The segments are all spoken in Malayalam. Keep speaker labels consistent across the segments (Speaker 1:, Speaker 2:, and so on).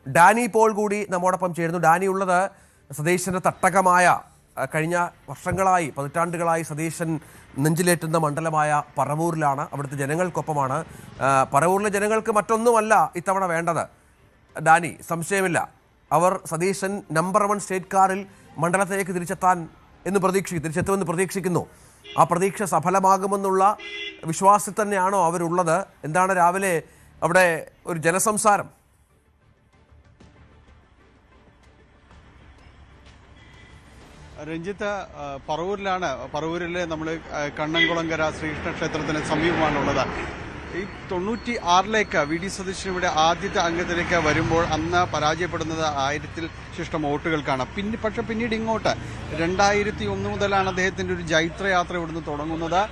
Speaker 1: ഡാനി പോൾ കൂടി നമ്മോടൊപ്പം ചേരുന്നു. ഡാനി ഉള്ളത് സതീശന്റെ തട്ടകമായ കഴിഞ്ഞ വർഷങ്ങളായി പതിറ്റാണ്ടുകളായി സതീശൻ നെഞ്ചിലേറ്റുന്ന മണ്ഡലമായ പറവൂരിലാണ്. അവിടുത്തെ ജനങ്ങൾക്കൊപ്പമാണ്. പറവൂരിലെ ജനങ്ങൾക്ക് മറ്റൊന്നുമല്ല ഇത്തവണ വേണ്ടത് ഡാനി, സംശയമില്ല. അവർ സതീശൻ നമ്പർ 1 സ്റ്റേറ്റ് കാറിൽ മണ്ഡലത്തിലേക്ക് തിരിച്ചെത്തുമെന്ന് പ്രതീക്ഷിക്കുന്നു. ആ പ്രതീക്ഷ സഫലമാകുമെന്നുള്ള വിശ്വാസത്തിൽ തന്നെയാണോ അവരുള്ളത്? എന്താണ് രാവിലെ അവിടെ ഒരു ജനസംസാരം?
Speaker 2: രഞ്ജിത്ത്, പറവൂരിൽ നമ്മൾ കണ്ണംകുളങ്കര ശ്രീകൃഷ്ണ ക്ഷേത്രത്തിന് സമീപമാണുള്ളത്. ഈ 96ലേക്ക് വി ഡി സതീശൻ ഇവിടെ ആദ്യത്തെ അംഗത്തിലേക്ക് വരുമ്പോൾ അന്ന് പരാജയപ്പെടുന്നത് 1000-ൽ ശിഷ്ടം വോട്ടുകൾക്കാണ്. പക്ഷെ പിന്നീട് ഇങ്ങോട്ട് 2001 മുതലാണ് അദ്ദേഹത്തിൻ്റെ ഒരു ജൈത്രയാത്ര ഇവിടുന്ന് തുടങ്ങുന്നത്.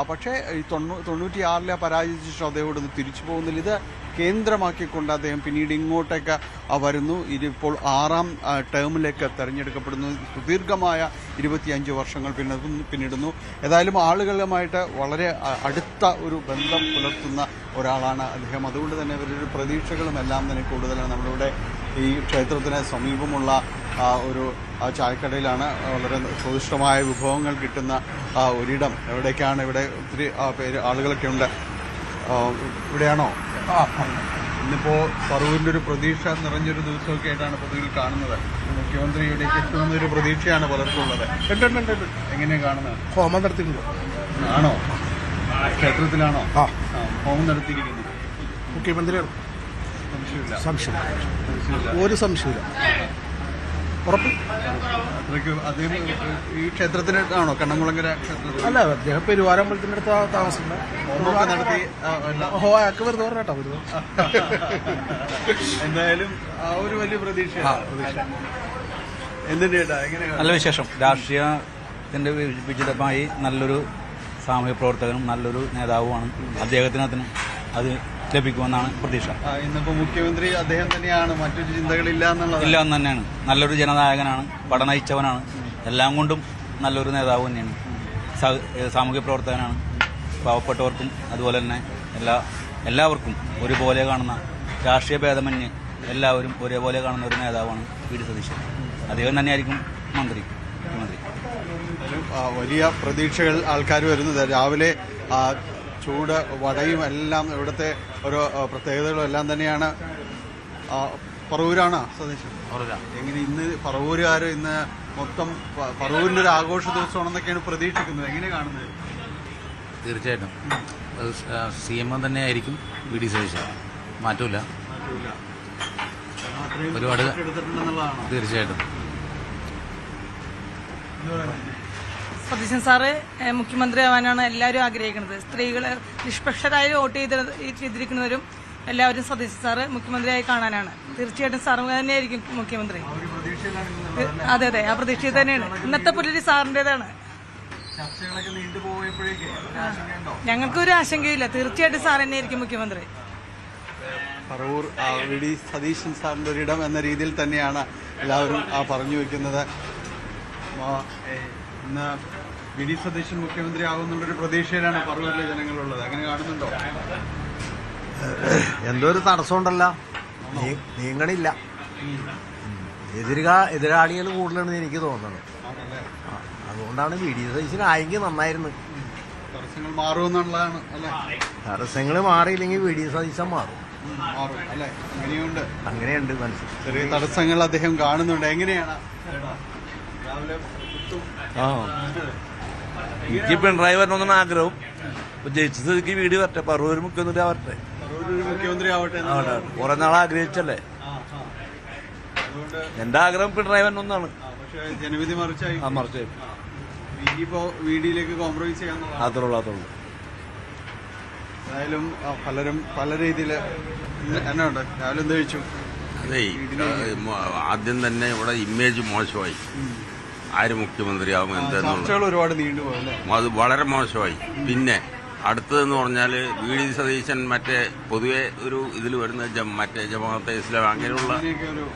Speaker 2: പക്ഷേ ഈ 96ലെ പരാജയിച്ച ശേഷം അദ്ദേഹം ഇവിടുന്ന് തിരിച്ചു പോകുന്നില്ല. ഇത് കേന്ദ്രമാക്കിക്കൊണ്ട് അദ്ദേഹം പിന്നീട് ഇങ്ങോട്ടേക്ക് വരുന്നു. ഇതിപ്പോൾ 6ാം ടേമിലേക്ക് തെരഞ്ഞെടുക്കപ്പെടുന്നു. സുദീർഘമായ 25 വർഷങ്ങൾ പിന്നിടുന്നു. ഏതായാലും ആളുകളുമായിട്ട് വളരെ അടുത്ത ഒരു ബന്ധം പുലർത്തുന്ന ഒരാളാണ് അദ്ദേഹം. അതുകൊണ്ട് തന്നെ അവരുടെ പ്രതീക്ഷകളും എല്ലാം തന്നെ കൂടുതലാണ്. നമ്മളിവിടെ ഈ ക്ഷേത്രത്തിന് സമീപമുള്ള ഒരു ചായക്കടയിലാണ്. വളരെ സ്വാദിഷ്ടമായ വിഭവങ്ങൾ കിട്ടുന്ന ഒരിടം. എവിടേക്കാണ്? ഇവിടെ ഒത്തിരി ആളുകളൊക്കെ ഉണ്ട്. ഇവിടെയാണോ? ഇന്നിപ്പോ പറവൂരിന്റെ ഒരു പ്രതീക്ഷ നിറഞ്ഞൊരു ദിവസമൊക്കെ ആയിട്ടാണ് പൊതുവിൽ കാണുന്നത്. മുഖ്യമന്ത്രി ഇവിടേക്ക് എത്തുന്നൊരു പ്രതീക്ഷയാണ് പലർക്കുള്ളത്. എങ്ങനെയാണ് കാണുന്നത്?
Speaker 3: ഹോമം നടത്തിയിട്ടുണ്ട്.
Speaker 2: ആണോ? ക്ഷേത്രത്തിലാണോ? ഹോമം നടത്തിയിരിക്കുന്നു.
Speaker 3: മുഖ്യമന്ത്രിയാണ്. സംശയമില്ല, ഒരു സംശയമില്ല, ഉറപ്പ്.
Speaker 2: അദ്ദേഹം ഈ ക്ഷേത്രത്തിനാണോ? കണ്ണംകുളങ്കര ക്ഷേത്രത്തിൽ?
Speaker 3: അല്ല, അദ്ദേഹം പെരുവാരമ്പലത്തിൻ്റെ അടുത്ത് താമസിക്കുന്നത്.
Speaker 2: ഹോമമൊക്കെ നടത്തി
Speaker 3: അയാൾക്ക് വെറുതെ പറഞ്ഞാട്ടോ
Speaker 2: എന്തായാലും ആ ഒരു വലിയ പ്രതീക്ഷയാണ്. എന്തിന്റെ
Speaker 4: നല്ല വിശേഷം. രാഷ്ട്രീയത്തിന്റെ വിചിതമായി നല്ലൊരു സാമൂഹ്യ പ്രവർത്തകനും നല്ലൊരു നേതാവുമാണ്. അദ്ദേഹത്തിന് അത് ലഭിക്കുമെന്നാണ് പ്രതീക്ഷ.
Speaker 2: ഇന്നിപ്പോ മുഖ്യമന്ത്രി അദ്ദേഹം തന്നെയാണ്, മറ്റൊരു ചിന്തകളില്ല എന്നുള്ളത്.
Speaker 4: ഇല്ല എന്ന് തന്നെയാണ്. നല്ലൊരു ജനനായകനാണ്, പഠനയിച്ചവനാണ്, എല്ലാം കൊണ്ടും നല്ലൊരു നേതാവ് തന്നെയാണ്. സാമൂഹ്യ പ്രവർത്തകനാണ്. പാവപ്പെട്ടവർക്കും അതുപോലെ തന്നെ എല്ലാവർക്കും ഒരുപോലെ കാണുന്ന, രാഷ്ട്രീയ ഭേദമന്യേ എല്ലാവരും ഒരേപോലെ കാണുന്ന ഒരു നേതാവാണ് വി ഡി സതീശൻ. അദ്ദേഹം തന്നെയായിരിക്കും മുഖ്യമന്ത്രി.
Speaker 2: വലിയ പ്രതീക്ഷകൾ ആൾക്കാർ വരുന്നത്. രാവിലെ ചൂട് വടയും എല്ലാം ഇവിടുത്തെ ഓരോ പ്രത്യേകതകളും എല്ലാം തന്നെയാണ്. പറവൂരാണ് സതീശൻ. എങ്ങനെ ഇന്ന് പറവൂരുകാർ ഇന്ന് മൊത്തം പറവൂരിൻ്റെ ഒരു ആഘോഷ ദിവസമാണെന്നൊക്കെയാണ് പ്രതീക്ഷിക്കുന്നത്. എങ്ങനെ കാണുന്നത്?
Speaker 5: തീർച്ചയായിട്ടും CM തന്നെയായിരിക്കും വി ഡി സതീശൻ. മാറ്റമില്ല. ഒരുപാട് തീർച്ചയായിട്ടും
Speaker 6: സതീശൻ സാറ് മുഖ്യമന്ത്രി ആവാനാണ് എല്ലാവരും ആഗ്രഹിക്കുന്നത്. സ്ത്രീകളെ നിഷ്പക്ഷരായി വോട്ട് ചെയ്തിരിക്കുന്നവരും എല്ലാവരും സതീശൻ സാറ് മുഖ്യമന്ത്രിയായി കാണാനാണ്. തീർച്ചയായിട്ടും സാറ് തന്നെയായിരിക്കും മുഖ്യമന്ത്രി. അതെ അതെ, ആ പ്രതീക്ഷയിൽ തന്നെയാണ്. ഇന്നത്തെ പുലരി സാറിൻ്റെതാണ്. ഞങ്ങൾക്കൊരു ആശങ്കയില്ല. തീർച്ചയായിട്ടും സാർ തന്നെയായിരിക്കും മുഖ്യമന്ത്രി.
Speaker 2: പറവൂർ വി ഡി സതീശൻ സാറിൻ്റെ ഒരിടം എന്ന രീതിയിൽ തന്നെയാണ് എല്ലാവരും പറഞ്ഞു വയ്ക്കുന്നത്. ഇന്ന് വി ഡി സതീശൻ മുഖ്യമന്ത്രി ആകുന്നുള്ളൊരു പ്രതീക്ഷയിലാണ് പറവൂരിലെ ജനങ്ങളുള്ളത്. അങ്ങനെ കാണുന്നുണ്ടോ?
Speaker 3: എന്തോ ഒരു തടസ്സമുണ്ടല്ല, നീങ്ങണില്ല. എതിരാളികൾ കൂടുതലാണെന്ന് എനിക്ക് തോന്നുന്നത്. അതുകൊണ്ടാണ് വി ഡി സതീശൻ ആയെങ്കിൽ നന്നായിരുന്നു.
Speaker 2: തടസ്സങ്ങൾ മാറുമെന്നുള്ളതാണ് അല്ലേ?
Speaker 3: തടസ്സങ്ങൾ മാറിയില്ലെങ്കിൽ വി ഡി സതീശൻ മാറും
Speaker 2: അല്ലേ? അങ്ങനെയുണ്ട്
Speaker 3: മനസ്സിൽ
Speaker 2: ചെറിയ തടസ്സങ്ങൾ അദ്ദേഹം കാണുന്നുണ്ട്. എങ്ങനെയാണ് രാവിലെ?
Speaker 7: എനിക്ക് പിണറായി വരണമെന്നാണ് ആഗ്രഹം. ജയിച്ച സ്ഥിതിക്ക് വീട് വരട്ടെ, പറവൂർ മുഖ്യമന്ത്രി ആവട്ടെ.
Speaker 2: മുഖ്യമന്ത്രി ആവട്ടെ.
Speaker 7: കുറെ നാൾ ആഗ്രഹിച്ചല്ലേ. എന്റെ ആഗ്രഹം പിണറായി വരണമെന്നാണ്.
Speaker 2: പക്ഷേ ജനവിധി മറിച്ചായി. ഇനിയിപ്പോ വീഡിയോയിലേക്ക് കോംപ്രമൈസ് ചെയ്യാൻ
Speaker 7: അത്രേ ഉള്ളൂ.
Speaker 2: എന്തായാലും പലരും പല രീതിയിൽ എന്നാ ഉണ്ട്. രാവിലെ എന്ത് കഴിച്ചു?
Speaker 8: അതെ, ആദ്യം തന്നെ ഇവിടെ ഇമേജ് മോശമായി. ആര് മുഖ്യമന്ത്രിയാവും എന്തെന്നുള്ള
Speaker 2: ഒരുപാട് നീണ്ടുപോയി.
Speaker 8: അത് വളരെ മോശമായി. പിന്നെ അടുത്തതെന്ന് പറഞ്ഞാൽ വി ഡി സതീശൻ മറ്റേ പൊതുവെ ഒരു ഇതിൽ വരുന്ന മറ്റേ ജമാഅത്തെ ഇസ്ലാം അങ്ങനെയുള്ള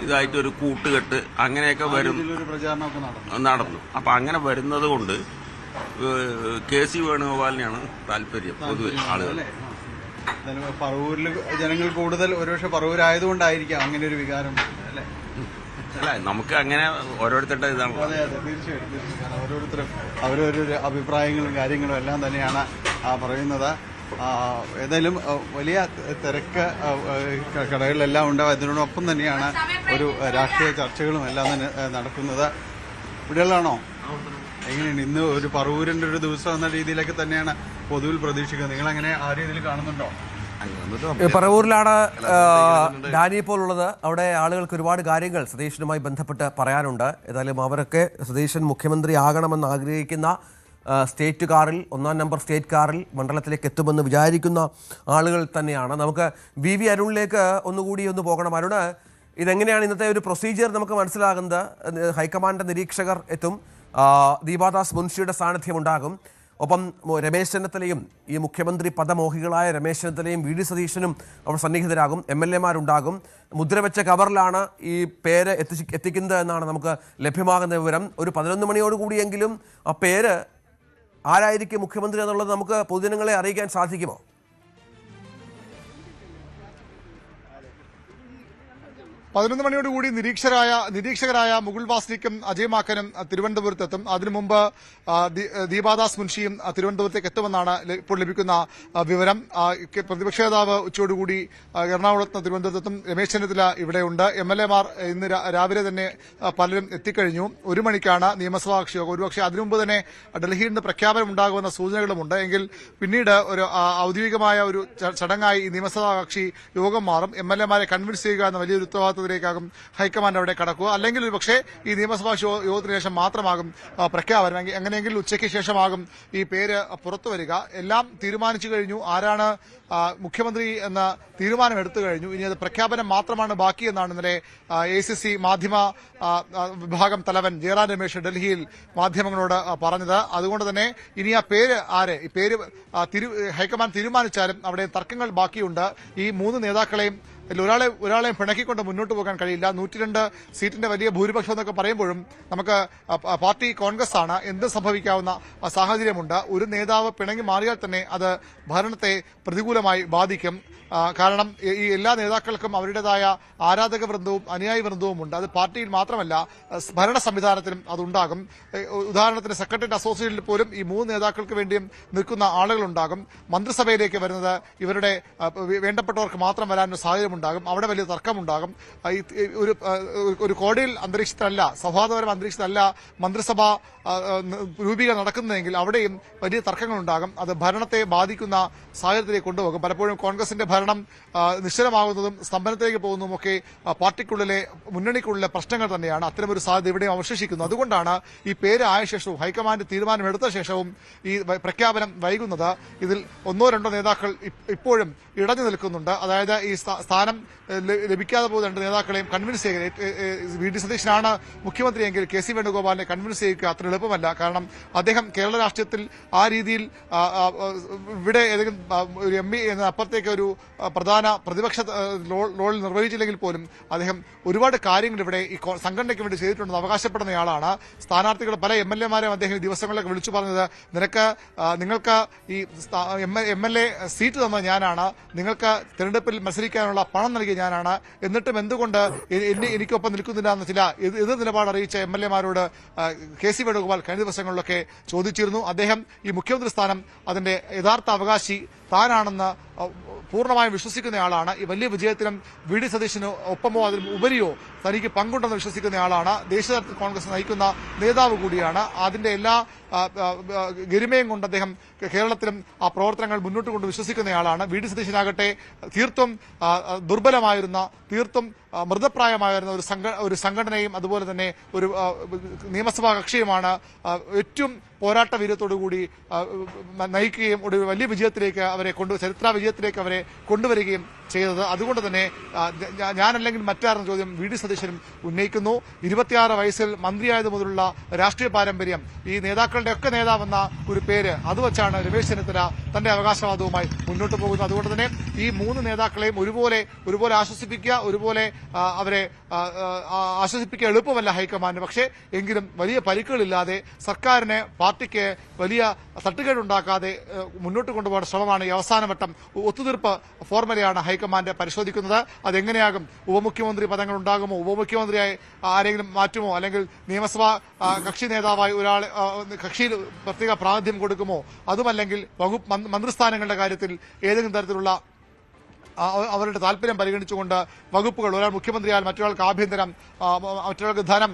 Speaker 8: ഇതായിട്ട് ഒരു കൂട്ടുകെട്ട് അങ്ങനെയൊക്കെ നടന്നു. അപ്പം അങ്ങനെ വരുന്നത് കൊണ്ട് KC വേണുഗോപാലിനെയാണ് താല്പര്യം പൊതുവെ ആളുകൾ.
Speaker 2: എന്തായാലും പറവൂരിൽ ജനങ്ങൾ കൂടുതൽ ഒരുപക്ഷെ പറവൂരായതുകൊണ്ടായിരിക്കാം അങ്ങനെ ഒരു വികാരം അല്ലേ?
Speaker 8: അല്ല നമുക്ക് അങ്ങനെ ഓരോരുത്തരുടെ ഇതാണ്.
Speaker 2: അതെ അതെ തീർച്ചയായിട്ടും ഓരോരുത്തരും അവരൊരു അഭിപ്രായങ്ങളും കാര്യങ്ങളും എല്ലാം തന്നെയാണ് പറയുന്നത്. ഏതായാലും വലിയ തിരക്ക് കടകളിലെല്ലാം ഉണ്ടാവും. അതിനോടൊപ്പം തന്നെയാണ് ഒരു രാഷ്ട്രീയ ചർച്ചകളും എല്ലാം തന്നെ നടക്കുന്നത്. ഇവിടെയുള്ളതാണോ? എങ്ങനെയാണ് ഇന്ന് ഒരു പറവൂരിന്റെ ഒരു ദിവസം എന്ന രീതിയിലൊക്കെ തന്നെയാണ് പൊതുവിൽ പ്രതീക്ഷിക്കുന്നത്? നിങ്ങൾ അങ്ങനെ ആ രീതിയിൽ കാണുന്നുണ്ടോ?
Speaker 1: പറവൂരിലാണ് ഡാനി പോലുള്ളത്. അവിടെ ആളുകൾക്ക് ഒരുപാട് കാര്യങ്ങൾ സതീശനുമായി ബന്ധപ്പെട്ട് പറയാനുണ്ട്. ഏതായാലും അവരൊക്കെ സതീശൻ മുഖ്യമന്ത്രി ആകണമെന്ന് ആഗ്രഹിക്കുന്ന സ്റ്റേറ്റ് കാറിൽ, 1-ാം നമ്പർ സ്റ്റേറ്റ് കാറിൽ മണ്ഡലത്തിലേക്ക് എത്തുമെന്ന് വിചാരിക്കുന്ന ആളുകൾ തന്നെയാണ്. നമുക്ക് വി അരുണിലേക്ക് ഒന്നുകൂടി പോകണം. അരുണ്, ഇതെങ്ങനെയാണ് ഇന്നത്തെ ഒരു പ്രൊസീജിയർ നമുക്ക് മനസ്സിലാകുന്നത്? ഹൈക്കമാൻഡ് നിരീക്ഷകർ എത്തും, ദീപാദാസ് മുൻഷിയുടെ സാന്നിധ്യം ഉണ്ടാകും, ഒപ്പം രമേശ് ചെന്നിത്തലയും ഈ മുഖ്യമന്ത്രി പദമോഹികളായ രമേശ് ചെന്നിത്തലയും വി ഡി സതീശനും അവർ സന്നിഹിതരാകും, MLA-മാരുണ്ടാകും. മുദ്രവെച്ച കവറിലാണ് ഈ പേര് എത്തിക്കുന്നത് എന്നാണ് നമുക്ക് ലഭ്യമാകുന്ന വിവരം. ഒരു 11 മണിയോടുകൂടിയെങ്കിലും ആ പേര് ആരായിരിക്കും മുഖ്യമന്ത്രി എന്നുള്ളത് നമുക്ക് പൊതുജനങ്ങളെ അറിയിക്കാൻ സാധിക്കുമോ?
Speaker 9: 11 മണിയോടുകൂടി നിരീക്ഷകരായ മുകുൾ വാസ്നിക്കും അജയ് മാക്കനും തിരുവനന്തപുരത്തെത്തും. അതിനു മുമ്പ് ദീപാദാസ് മുൻഷിയും തിരുവനന്തപുരത്തേക്ക് എത്തുമെന്നാണ് ഇപ്പോൾ ലഭിക്കുന്ന വിവരം. പ്രതിപക്ഷ നേതാവ് ഉച്ചയോടുകൂടി എറണാകുളത്ത് തിരുവനന്തപുരത്തെത്തും. രമേശ് ചെന്നിത്തല ഇവിടെയുണ്ട്. MLA-മാർ ഇന്ന് രാവിലെ തന്നെ പലരും എത്തിക്കഴിഞ്ഞു. 1 മണിക്കാണ് നിയമസഭാ കക്ഷി യോഗം. ഒരുപക്ഷെ അതിനു മുമ്പ് തന്നെ ഡൽഹിയിൽ നിന്ന് പ്രഖ്യാപനം ഉണ്ടാകുമെന്ന സൂചനകളുമുണ്ട്. എങ്കിൽ പിന്നീട് ഒരു ഔദ്യോഗികമായ ഒരു ചടങ്ങായി ഈ നിയമസഭാ കക്ഷി യോഗം മാറും. MLA-മാരെ കൺവിൻസ് ചെയ്യുക എന്ന വലിയൊരു ഉത്തരവാദിത്വം ത്തിലേക്കാകും ഹൈക്കമാൻഡ് അവിടെ കടക്കുക. അല്ലെങ്കിൽ ഒരു പക്ഷേ ഈ നിയമസഭാ യോഗത്തിന് ശേഷം മാത്രമാകും പ്രഖ്യാപനം. അങ്ങനെയെങ്കിൽ ഉച്ചയ്ക്ക് ശേഷമാകും ഈ പേര് പുറത്തു വരിക. എല്ലാം തീരുമാനിച്ചു കഴിഞ്ഞു. ആരാണ് മുഖ്യമന്ത്രി എന്ന തീരുമാനം എടുത്തു കഴിഞ്ഞു. ഇനി അത് പ്രഖ്യാപനം മാത്രമാണ് ബാക്കിയെന്നാണ് ഇന്നലെ ACC മാധ്യമ വിഭാഗം തലവൻ ജയറാം രമേശ് ഡൽഹിയിൽ മാധ്യമങ്ങളോട് പറഞ്ഞത്. അതുകൊണ്ട് തന്നെ ഇനി ആ പേര് ആര്, ഈ പേര് ഹൈക്കമാൻഡ് തീരുമാനിച്ചാലും അവിടെ തർക്കങ്ങൾ ബാക്കിയുണ്ട്. ഈ 3 നേതാക്കളെയും ഒരാളെയും പിണക്കിക്കൊണ്ട് മുന്നോട്ട് പോകാൻ കഴിയില്ല. 102 സീറ്റിന്റെ വലിയ ഭൂരിപക്ഷം എന്നൊക്കെ പറയുമ്പോഴും നമുക്ക് പാർട്ടി കോൺഗ്രസ് ആണ്, എന്ത് സംഭവിക്കാവുന്ന സാഹചര്യമുണ്ട്. ഒരു നേതാവ് പിണങ്ങി മാറിയാൽ തന്നെ അത് ഭരണത്തെ പ്രതികൂലമായി ബാധിക്കും. കാരണം ഈ എല്ലാ നേതാക്കൾക്കും അവരുടേതായ ആരാധക വൃന്ദവും അനുയായി വൃന്ദവും ഉണ്ട്. അത് പാർട്ടിയിൽ മാത്രമല്ല ഭരണ സംവിധാനത്തിലും അതുണ്ടാകും. ഉദാഹരണത്തിന് സെക്രട്ടേറിയറ്റ് അസോസിയേഷനിൽ പോലും ഈ 3 നേതാക്കൾക്ക് വേണ്ടിയും നിൽക്കുന്ന ആളുകളുണ്ടാകും. മന്ത്രിസഭയിലേക്ക് വരുന്നത് ഇവരുടെ വേണ്ടപ്പെട്ടവർക്ക് മാത്രം വരാനൊരു സാഹചര്യമുണ്ടാകും. അവിടെ വലിയ തർക്കമുണ്ടാകും. ഒരു കോഡിയൽ അന്തരീക്ഷത്തിലല്ല, സൗഹാർദ്ദപരമായ അന്തരീക്ഷത്തിലല്ല മന്ത്രിസഭ രൂപീകരണം നടക്കുന്നതെങ്കിൽ അവിടെയും വലിയ തർക്കങ്ങളുണ്ടാകും. അത് ഭരണത്തെ ബാധിക്കുന്ന സാഹചര്യത്തിലേക്ക് കൊണ്ടുപോകും. പലപ്പോഴും കോൺഗ്രസിന്റെ ഭരണം നിശ്ചലമാകുന്നതും സ്തംഭനത്തിലേക്ക് പോകുന്നതും ഒക്കെ പാർട്ടിക്കുള്ളിലെ മുന്നണിക്കുള്ളിലെ പ്രശ്നങ്ങൾ തന്നെയാണ്. അത്തരമൊരു സാധ്യത ഇവിടെയും അവശേഷിക്കുന്നു. അതുകൊണ്ടാണ് ഈ പേര് ആയ ശേഷവും ഹൈക്കമാൻഡ് തീരുമാനമെടുത്ത ശേഷവും ഈ പ്രഖ്യാപനം വൈകുന്നത്. ഇതിൽ 1-2 നേതാക്കൾ ഇപ്പോഴും ഇടഞ്ഞു നിൽക്കുന്നുണ്ട്. അതായത് ഈ സ്ഥാനം ലഭിക്കാതെ പോകുന്ന 2 നേതാക്കളെയും കൺവിൻസ് ചെയ്യുക. വി ഡി സതീശനാണ് മുഖ്യമന്ത്രിയെങ്കിൽ കെ സി വേണുഗോപാലിനെ കൺവിൻസ് ചെയ്യുക അത്ര എളുപ്പമല്ല. കാരണം അദ്ദേഹം കേരള രാഷ്ട്രീയത്തിൽ ആ രീതിയിൽ ഇവിടെ ഏതെങ്കിലും ഒരു ME എന്ന അപ്പുറത്തേക്ക് ഒരു പ്രധാന പ്രതിപക്ഷ റോൾ നിർവഹിച്ചില്ലെങ്കിൽ പോലും അദ്ദേഹം ഒരുപാട് കാര്യങ്ങൾ ഇവിടെ ഈ സംഘടനയ്ക്ക് വേണ്ടി ചെയ്തിട്ടുണ്ടെന്ന് അവകാശപ്പെടുന്നയാളാണ്. സ്ഥാനാർത്ഥികൾ പല MLA-മാരെയും അദ്ദേഹം ഈ ദിവസങ്ങളിലൊക്കെ വിളിച്ചു പറഞ്ഞത്, നിങ്ങൾക്ക് ഈ MLA സീറ്റ് തന്നത് ഞാനാണ്, നിങ്ങൾക്ക് തെരഞ്ഞെടുപ്പിൽ മത്സരിക്കാനുള്ള പണം നൽകിയ ഞാനാണ്, എന്നിട്ടും എന്തുകൊണ്ട് എനിക്കൊപ്പം നിൽക്കുന്നില്ല എന്ന ചില എതിർ നിലപാട് അറിയിച്ച MLA-മാരോട് കെ സി വേണുഗോപാൽ കഴിഞ്ഞ ദിവസങ്ങളിലൊക്കെ ചോദിച്ചിരുന്നു. അദ്ദേഹം ഈ മുഖ്യമന്ത്രി സ്ഥാനം അതിന്റെ യഥാർത്ഥ അവകാശി താനാണെന്ന് പൂർണ്ണമായും വിശ്വസിക്കുന്നയാളാണ്. ഈ വലിയ വിജയത്തിനും വി ഡി സതീശന് ഒപ്പമോ അതിന് ഉപരിയോ തനിക്ക് പങ്കുണ്ടെന്ന് വിശ്വസിക്കുന്നയാളാണ്. ദേശീയ തലത്തിൽ കോൺഗ്രസ് നയിക്കുന്ന നേതാവ് കൂടിയാണ്. അതിന്റെ എല്ലാ ഗരിമയും കൊണ്ട് അദ്ദേഹം കേരളത്തിലും ആ പ്രവർത്തനങ്ങൾ മുന്നോട്ട് കൊണ്ട് വിശ്വസിക്കുന്നയാളാണ്. വി ഡി സതീശനാകട്ടെ തീർത്തും ദുർബലമായിരുന്ന, തീർത്തും മൃതപ്രായമായിരുന്ന ഒരു സംഘടനയും അതുപോലെ തന്നെ ഒരു നിയമസഭാ കക്ഷിയുമാണ് ഏറ്റവും പോരാട്ട വീര്യത്തോടുകൂടി നയിക്കുകയും ഒരു വലിയ വിജയത്തിലേക്ക് അവരെ ചരിത്ര വിജയത്തിലേക്ക് അവരെ കൊണ്ടുവരികയും ചെയ്തത്. അതുകൊണ്ട് തന്നെ ഞാനല്ലെങ്കിൽ മറ്റാരെന്ന ചോദ്യം വി.ഡി. സതീശനും ഉന്നയിക്കുന്നു. 26 വയസ്സിൽ മന്ത്രിയായത് മുതലുള്ള രാഷ്ട്രീയ പാരമ്പര്യം, ഈ നേതാക്കളുടെ ഒക്കെ നേതാവെന്ന ഒരു പേര്, അത് വെച്ചാണ് രമേശ് ചെന്നിത്തല തന്റെ അവകാശവാദവുമായി മുന്നോട്ട് പോകുന്നത്. അതുകൊണ്ട് തന്നെ ഈ 3 നേതാക്കളെയും ഒരുപോലെ ആശ്വസിപ്പിക്കുക, ഒരുപോലെ അവരെ ആശ്വസിപ്പിക്കുക എളുപ്പമല്ല ഹൈക്കമാൻഡ്. പക്ഷേ എങ്കിലും വലിയ പരിക്കുകളില്ലാതെ സർക്കാരിനെ, പാർട്ടിക്ക് വലിയ തട്ടുകേടുണ്ടാക്കാതെ മുന്നോട്ട് കൊണ്ടുപോകുന്ന ശ്രമമാണ് ഈ അവസാനവട്ടം ഒത്തുതീർപ്പ് ഫോർമുലയാണ് ഹൈക്കമാൻഡ് പരിശോധിക്കുന്നത്. അതെങ്ങനെയാകും? ഉപമുഖ്യമന്ത്രി പദങ്ങൾ ഉണ്ടാകുമോ? ഉപമുഖ്യമന്ത്രിയായി ആരെങ്കിലും മാറ്റുമോ? അല്ലെങ്കിൽ നിയമസഭാ കക്ഷി നേതാവായി ഒരാളെ കക്ഷിയിൽ പ്രത്യേക പ്രാതിനിധ്യം കൊടുക്കുമോ? അതുമല്ലെങ്കിൽ മന്ത്രിസ്ഥാനങ്ങളുടെ കാര്യത്തിൽ ഏതെങ്കിലും തരത്തിലുള്ള അവരുടെ താല്പര്യം പരിഗണിച്ചുകൊണ്ട് വകുപ്പുകൾ, ഒരാൾ മുഖ്യമന്ത്രിയാൽ മറ്റൊരാൾക്ക് ആഭ്യന്തരം, മറ്റൊരാൾക്ക് ധനം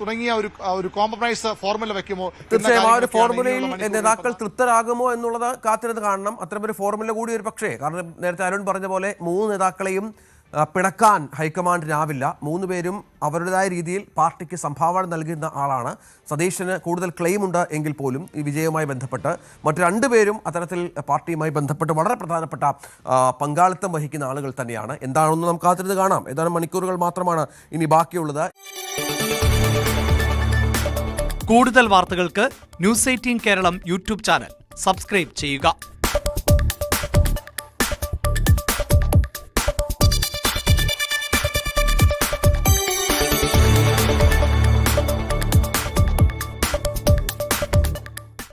Speaker 9: തുടങ്ങിയ ഒരു കോംപ്രമൈസ് ഫോർമുല വെക്കുമോ?
Speaker 1: തീർച്ചയായും ആ ഒരു ഫോർമുലയിൽ നേതാക്കൾ തൃപ്തരാകുമോ എന്നുള്ളത് കാത്തിരുന്ന് കാണണം. അത്തരമൊരു ഫോർമുല കൂടി ഒരു പക്ഷേ, കാരണം നേരത്തെ അരുൺ പറഞ്ഞ പോലെ 3 നേതാക്കളെയും പിണക്കാൻ ഹൈക്കമാൻഡിനാവില്ല. 3 പേരും അവരുടേതായ രീതിയിൽ പാർട്ടിക്ക് സംഭാവന നൽകുന്ന ആളാണ്. സതീശന് കൂടുതൽ ക്ലെയിം ഉണ്ട് എങ്കിൽ പോലും ഈ വിജയവുമായി ബന്ധപ്പെട്ട് മറ്റു 2 പേരും അത്തരത്തിൽ പാർട്ടിയുമായി ബന്ധപ്പെട്ട് വളരെ പ്രധാനപ്പെട്ട പങ്കാളിത്തം വഹിക്കുന്ന ആളുകൾ തന്നെയാണ്. എന്താണെന്ന് നമുക്ക് കാത്തിരുന്ന് കാണാം. ഏതാനും മണിക്കൂറുകൾ മാത്രമാണ് ഇനി ബാക്കിയുള്ളത്.
Speaker 10: കൂടുതൽ വാർത്തകൾക്ക് news 18 Keralam YouTube channel subscribe ചെയ്യുക.